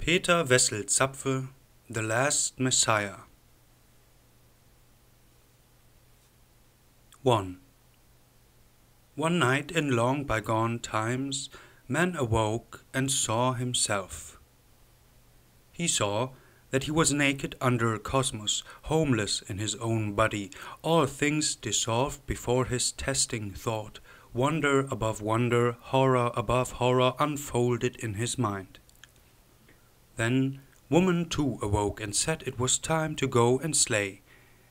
Wessel Zapffe, The Last Messiah. 1. One night in long bygone times, man awoke and saw himself. He saw that he was naked under cosmos, homeless in his own body, all things dissolved before his testing thought, wonder above wonder, horror above horror unfolded in his mind. Then woman too awoke and said it was time to go and slay,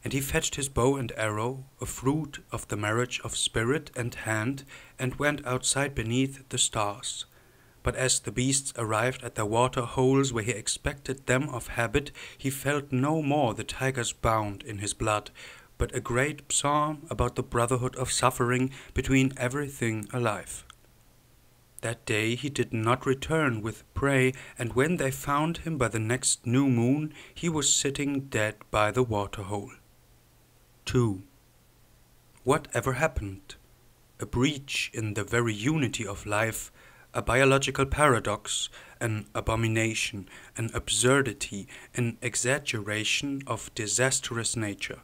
and he fetched his bow and arrow, a fruit of the marriage of spirit and hand, and went outside beneath the stars. But as the beasts arrived at their water holes where he expected them of habit, he felt no more the tiger's bound in his blood, but a great psalm about the brotherhood of suffering between everything alive. That day he did not return with prey, and when they found him by the next new moon, he was sitting dead by the water-hole. 2. Whatever happened? A breach in the very unity of life, a biological paradox, an abomination, an absurdity, an exaggeration of disastrous nature.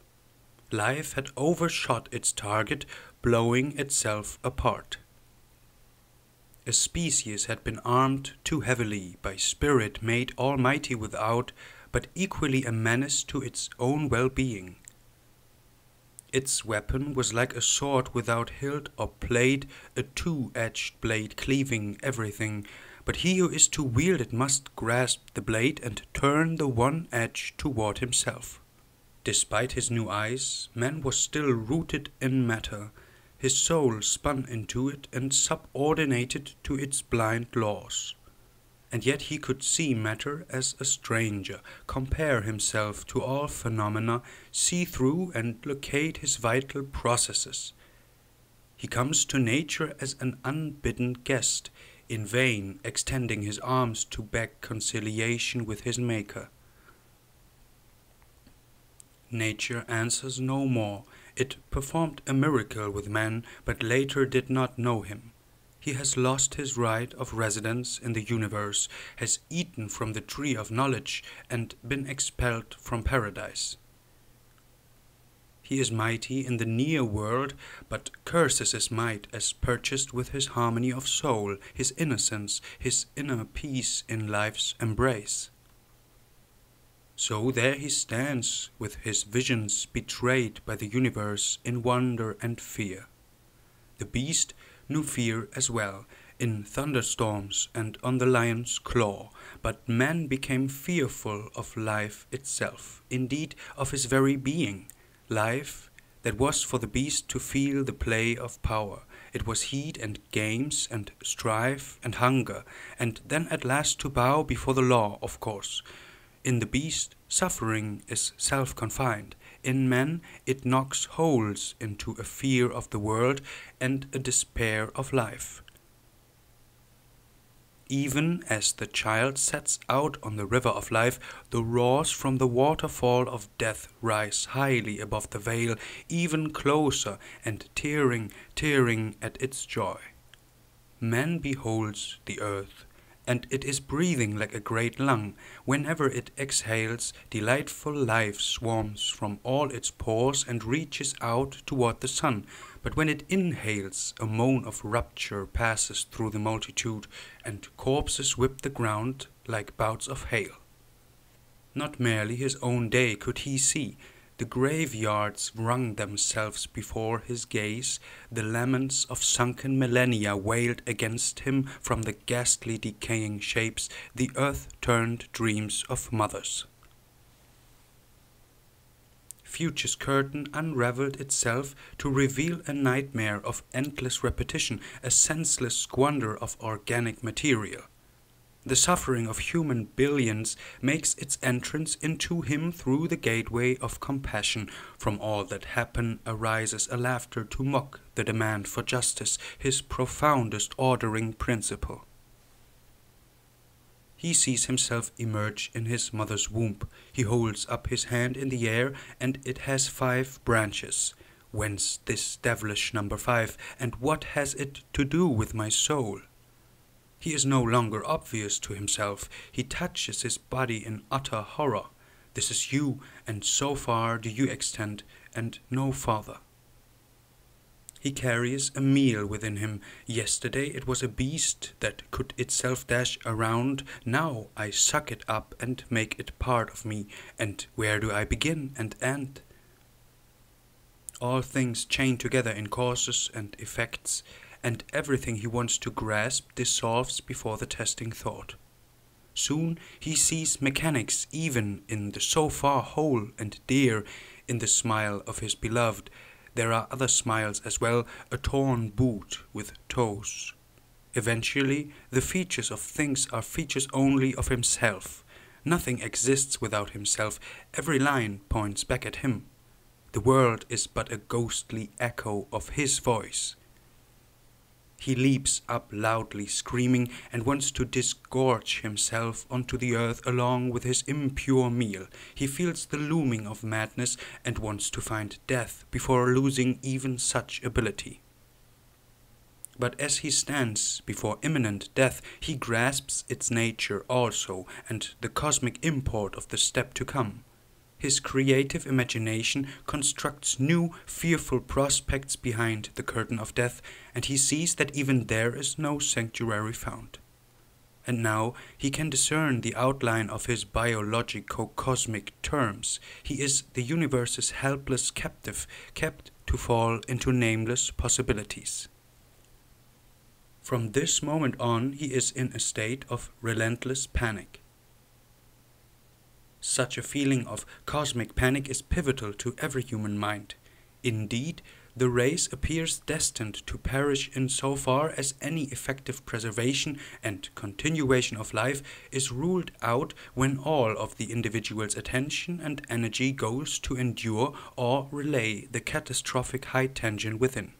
Life had overshot its target, blowing itself apart. A species had been armed too heavily by spirit made almighty without, but equally a menace to its own well-being. Its weapon was like a sword without hilt or blade, a two-edged blade cleaving everything, but he who is to wield it must grasp the blade and turn the one edge toward himself. Despite his new eyes, man was still rooted in matter. His soul spun into it and subordinated to its blind laws. And yet he could see matter as a stranger, compare himself to all phenomena, see through and locate his vital processes. He comes to nature as an unbidden guest, in vain extending his arms to beg conciliation with his Maker. Nature answers no more. It performed a miracle with man, but later did not know him. He has lost his right of residence in the universe, has eaten from the tree of knowledge, and been expelled from paradise. He is mighty in the near world, but curses his might as purchased with his harmony of soul, his innocence, his inner peace in life's embrace. So there he stands, with his visions betrayed by the universe in wonder and fear. The beast knew fear as well, in thunderstorms and on the lion's claw, but man became fearful of life itself, indeed of his very being. Life that was for the beast to feel the play of power. It was heat and games and strife and hunger, and then at last to bow before the law, of course. In the beast, suffering is self-confined. In man, it knocks holes into a fear of the world and a despair of life. Even as the child sets out on the river of life, the roars from the waterfall of death rise highly above the veil, even closer, and tearing at its joy. Man beholds the earth, and it is breathing like a great lung. Whenever it exhales, delightful life swarms from all its pores and reaches out toward the sun. But when it inhales, a moan of rupture passes through the multitude, and corpses whip the ground like bouts of hail. Not merely his own day could he see. The graveyards wrung themselves before his gaze, the laments of sunken millennia wailed against him from the ghastly decaying shapes, the earth-turned dreams of mothers. Future's curtain unraveled itself to reveal a nightmare of endless repetition, a senseless squander of organic material. The suffering of human billions makes its entrance into him through the gateway of compassion. From all that happen arises a laughter to mock the demand for justice, his profoundest ordering principle. He sees himself emerge in his mother's womb. He holds up his hand in the air, and it has 5 branches. Whence this devilish number 5, and what has it to do with my soul? He is no longer obvious to himself. He touches his body in utter horror. This is you, and so far do you extend, and no farther. He carries a meal within him. Yesterday it was a beast that could itself dash around. Now I suck it up and make it part of me. And where do I begin and end? All things chain together in causes and effects, and everything he wants to grasp dissolves before the testing thought. Soon he sees mechanics even in the so far whole and dear, in the smile of his beloved. There are other smiles as well, a torn boot with toes. Eventually, the features of things are features only of himself. Nothing exists without himself. Every line points back at him. The world is but a ghostly echo of his voice. He leaps up loudly, screaming, and wants to disgorge himself onto the earth along with his impure meal. He feels the looming of madness and wants to find death before losing even such ability. But as he stands before imminent death, he grasps its nature also, and the cosmic import of the step to come. His creative imagination constructs new, fearful prospects behind the curtain of death, and he sees that even there is no sanctuary found. And now he can discern the outline of his biologico-cosmic terms. He is the universe's helpless captive, kept to fall into nameless possibilities. From this moment on, he is in a state of relentless panic. Such a feeling of cosmic panic is pivotal to every human mind. Indeed, the race appears destined to perish insofar as any effective preservation and continuation of life is ruled out when all of the individual's attention and energy goes to endure or relay the catastrophic high tension within.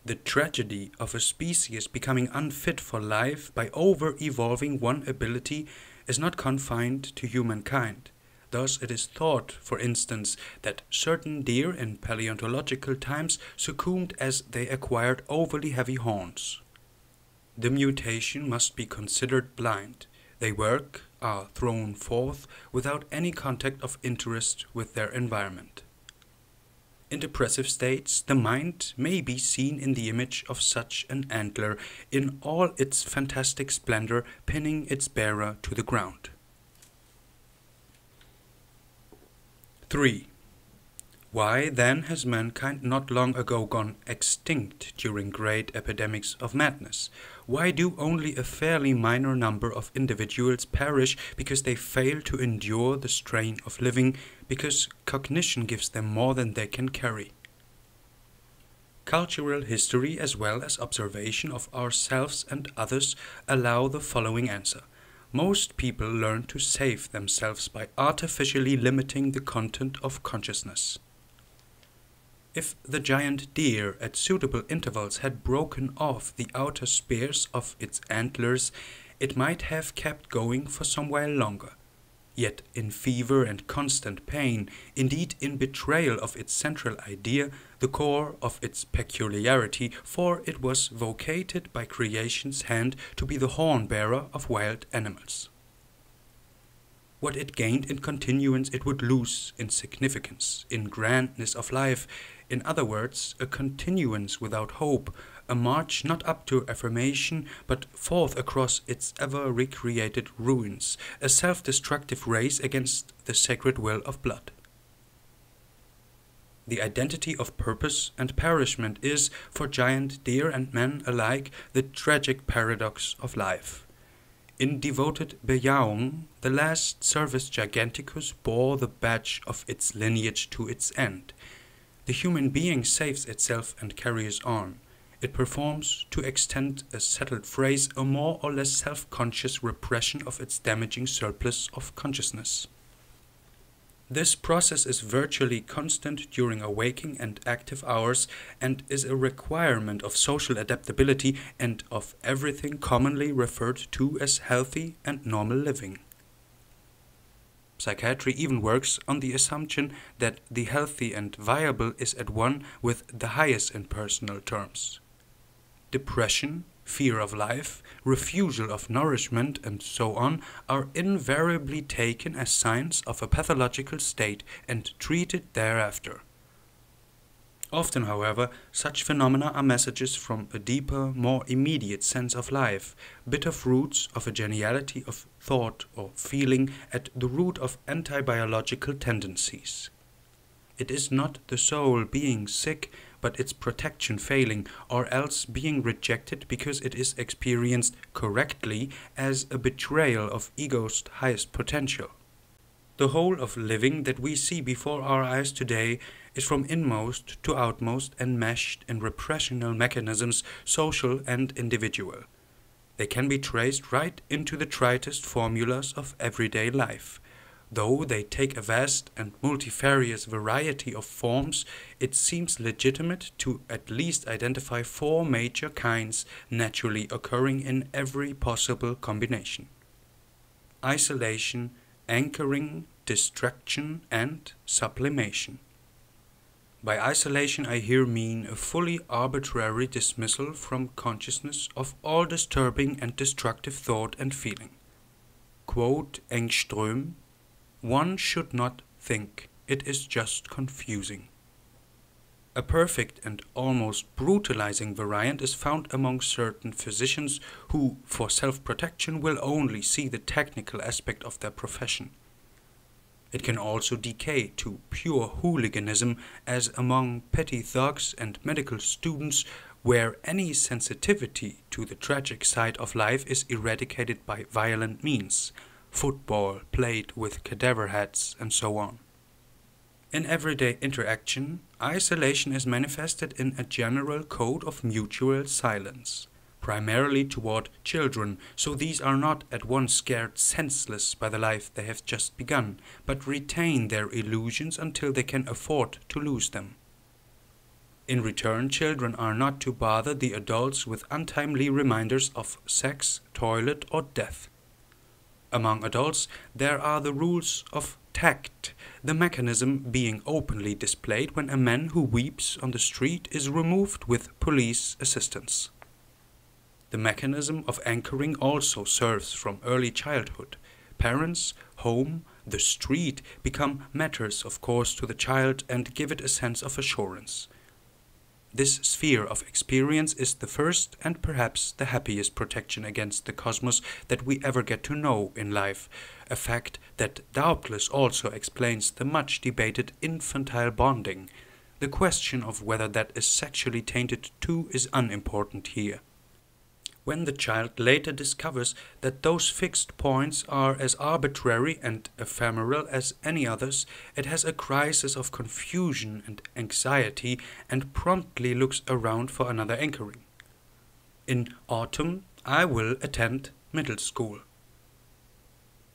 The tragedy of a species becoming unfit for life by over-evolving one ability is not confined to humankind. Thus it is thought, for instance, that certain deer in paleontological times succumbed as they acquired overly heavy horns. The mutation must be considered blind. They work, are thrown forth, without any contact of interest with their environment. In depressive states, the mind may be seen in the image of such an antler in all its fantastic splendor, pinning its bearer to the ground. 3. Why then has mankind not long ago gone extinct during great epidemics of madness? Why do only a fairly minor number of individuals perish because they fail to endure the strain of living, because cognition gives them more than they can carry? Cultural history as well as observation of ourselves and others allow the following answer. Most people learn to save themselves by artificially limiting the content of consciousness. If the giant deer at suitable intervals had broken off the outer spears of its antlers, it might have kept going for some while longer. Yet in fever and constant pain, indeed in betrayal of its central idea, the core of its peculiarity, for it was vocated by creation's hand to be the horn-bearer of wild animals. What it gained in continuance it would lose in significance, in grandness of life. In other words, a continuance without hope, a march not up to affirmation, but forth across its ever-recreated ruins, a self-destructive race against the sacred will of blood. The identity of purpose and perishment is, for giant deer and men alike, the tragic paradox of life. In devoted Bejahung, the last Cervus giganticus bore the badge of its lineage to its end. The human being saves itself and carries on. It performs, to extend a settled phrase, a more or less self-conscious repression of its damaging surplus of consciousness. This process is virtually constant during our waking and active hours and is a requirement of social adaptability and of everything commonly referred to as healthy and normal living. Psychiatry even works on the assumption that the healthy and viable is at one with the highest in personal terms. Depression fear of life, refusal of nourishment, and so on, are invariably taken as signs of a pathological state and treated thereafter. Often, however, such phenomena are messages from a deeper, more immediate sense of life, bitter fruits of a geniality of thought or feeling at the root of anti-biological tendencies. It is not the soul being sick, but its protection failing, or else being rejected because it is experienced correctly as a betrayal of ego's highest potential. The whole of living that we see before our eyes today is from inmost to outmost enmeshed in repressional mechanisms, social and individual. They can be traced right into the tritest formulas of everyday life. Though they take a vast and multifarious variety of forms, it seems legitimate to at least identify 4 major kinds naturally occurring in every possible combination: isolation, anchoring, distraction, and sublimation. By isolation I here mean a fully arbitrary dismissal from consciousness of all disturbing and destructive thought and feeling. Quote Engström, "One should not think, it is just confusing." A perfect and almost brutalizing variant is found among certain physicians who, for self-protection, will only see the technical aspect of their profession. It can also decay to pure hooliganism, as among petty thugs and medical students, where any sensitivity to the tragic side of life is eradicated by violent means, football played with cadaver heads, and so on. In everyday interaction, isolation is manifested in a general code of mutual silence, primarily toward children, so these are not at once scared senseless by the life they have just begun, but retain their illusions until they can afford to lose them. In return, children are not to bother the adults with untimely reminders of sex, toilet, or death. Among adults, there are the rules of tact, the mechanism being openly displayed when a man who weeps on the street is removed with police assistance. The mechanism of anchoring also serves from early childhood. Parents, home, the street become matters of course to the child and give it a sense of assurance. This sphere of experience is the first and perhaps the happiest protection against the cosmos that we ever get to know in life, a fact that doubtless also explains the much debated infantile bonding. The question of whether that is sexually tainted too is unimportant here. When the child later discovers that those fixed points are as arbitrary and ephemeral as any others, it has a crisis of confusion and anxiety and promptly looks around for another anchoring. In autumn, I will attend middle school.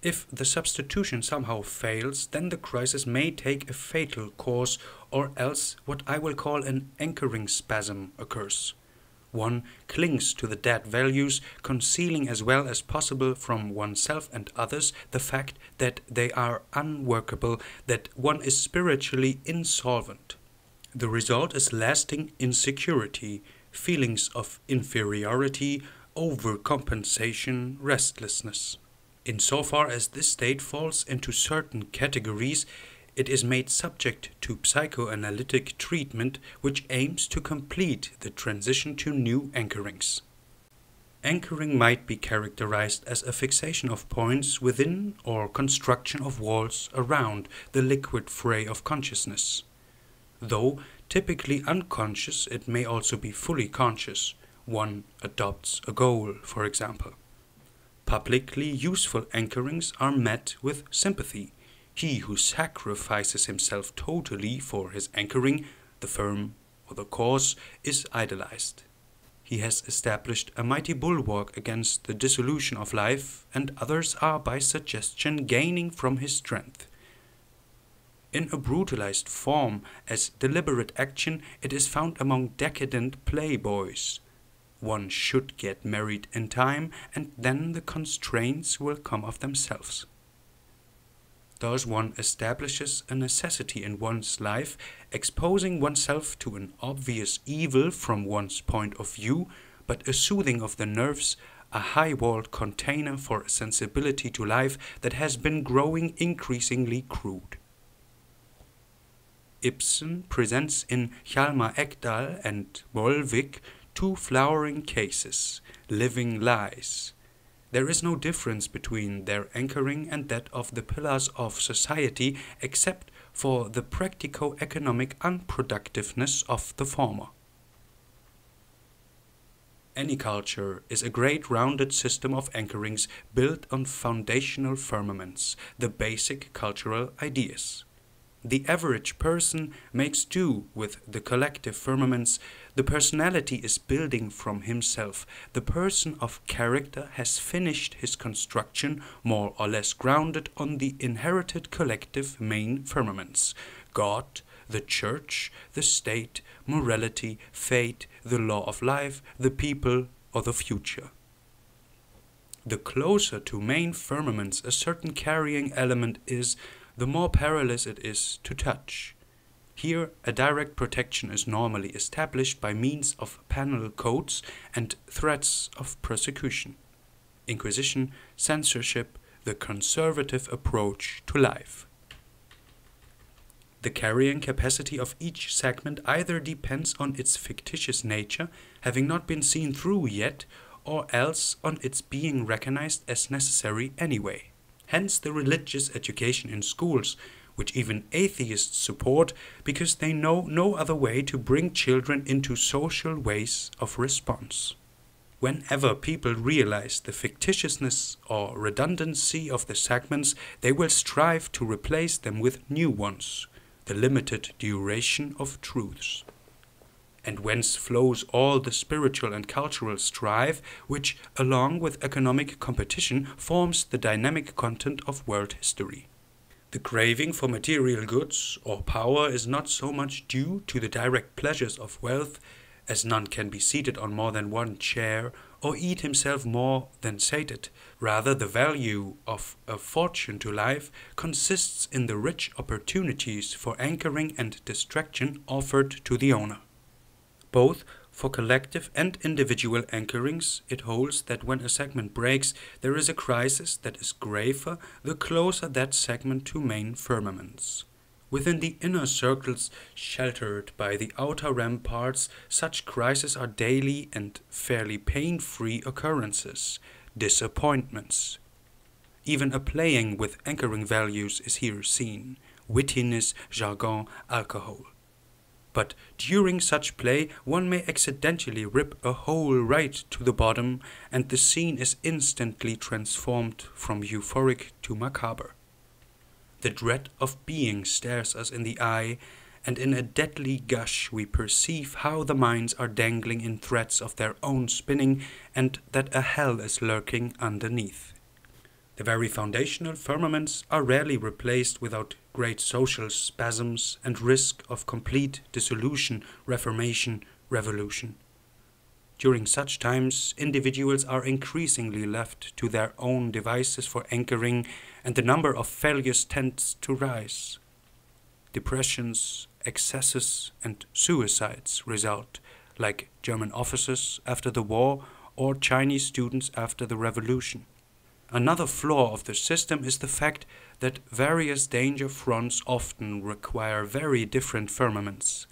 If the substitution somehow fails, then the crisis may take a fatal course, or else what I will call an anchoring spasm occurs. One clings to the dead values, concealing as well as possible from oneself and others the fact that they are unworkable, that one is spiritually insolvent. The result is lasting insecurity, feelings of inferiority, overcompensation, restlessness. Insofar as this state falls into certain categories, it is made subject to psychoanalytic treatment which aims to complete the transition to new anchorings. Anchoring might be characterized as a fixation of points within or construction of walls around the liquid fray of consciousness. Though typically unconscious, it may also be fully conscious. One adopts a goal, for example. Publicly useful anchorings are met with sympathy. He who sacrifices himself totally for his anchoring, the firm or the cause, is idolized. He has established a mighty bulwark against the dissolution of life, and others are by suggestion gaining from his strength. In a brutalized form, as deliberate action, it is found among decadent playboys. One should get married in time, and then the constraints will come of themselves. Thus one establishes a necessity in one's life, exposing oneself to an obvious evil from one's point of view, but a soothing of the nerves, a high-walled container for a sensibility to life that has been growing increasingly crude. Ibsen presents in Hjalmar Ekdal and Volvik two flowering cases, living lies. There is no difference between their anchoring and that of the pillars of society except for the practico-economic unproductiveness of the former. Any culture is a great rounded system of anchorings built on foundational firmaments, the basic cultural ideas. The average person makes do with the collective firmaments. The personality is building from himself. The person of character has finished his construction, more or less grounded on the inherited collective main firmaments: God, the church, the state, morality, fate, the law of life, the people, or the future. The closer to main firmaments a certain carrying element is, the more perilous it is to touch. Here, a direct protection is normally established by means of penal codes and threats of persecution. Inquisition, censorship, the conservative approach to life. The carrying capacity of each segment either depends on its fictitious nature, having not been seen through yet, or else on its being recognized as necessary anyway. Hence the religious education in schools, which even atheists support because they know no other way to bring children into social ways of response. Whenever people realize the fictitiousness or redundancy of the segments, they will strive to replace them with new ones, the limited duration of truths. And whence flows all the spiritual and cultural strife, which, along with economic competition, forms the dynamic content of world history. The craving for material goods or power is not so much due to the direct pleasures of wealth, as none can be seated on more than one chair, or eat himself more than sated. Rather, the value of a fortune to life consists in the rich opportunities for anchoring and distraction offered to the owner. Both for collective and individual anchorings, it holds that when a segment breaks, there is a crisis that is graver the closer that segment to main firmaments. Within the inner circles sheltered by the outer ramparts, such crises are daily and fairly pain-free occurrences, disappointments. Even a playing with anchoring values is here seen: wittiness, jargon, alcohol. But during such play, one may accidentally rip a hole right to the bottom, and the scene is instantly transformed from euphoric to macabre. The dread of being stares us in the eye, and in a deadly gush we perceive how the minds are dangling in threads of their own spinning, and that a hell is lurking underneath. The very foundational firmaments are rarely replaced without great social spasms and risk of complete dissolution, reformation, revolution. During such times, individuals are increasingly left to their own devices for anchoring, and the number of failures tends to rise. Depressions, excesses, and suicides result, like German officers after the war or Chinese students after the revolution. Another flaw of the system is the fact that various danger fronts often require very different firmaments.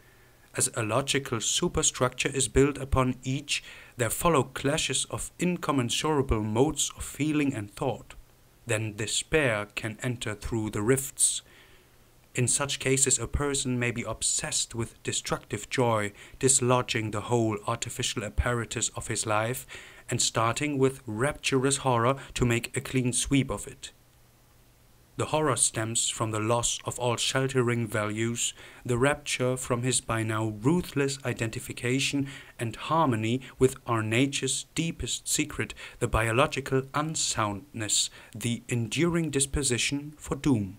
As a logical superstructure is built upon each, there follow clashes of incommensurable modes of feeling and thought. Then despair can enter through the rifts. In such cases, a person may be obsessed with destructive joy, dislodging the whole artificial apparatus of his life, and starting with rapturous horror to make a clean sweep of it. The horror stems from the loss of all sheltering values, the rapture from his by now ruthless identification and harmony with our nature's deepest secret, the biological unsoundness, the enduring disposition for doom.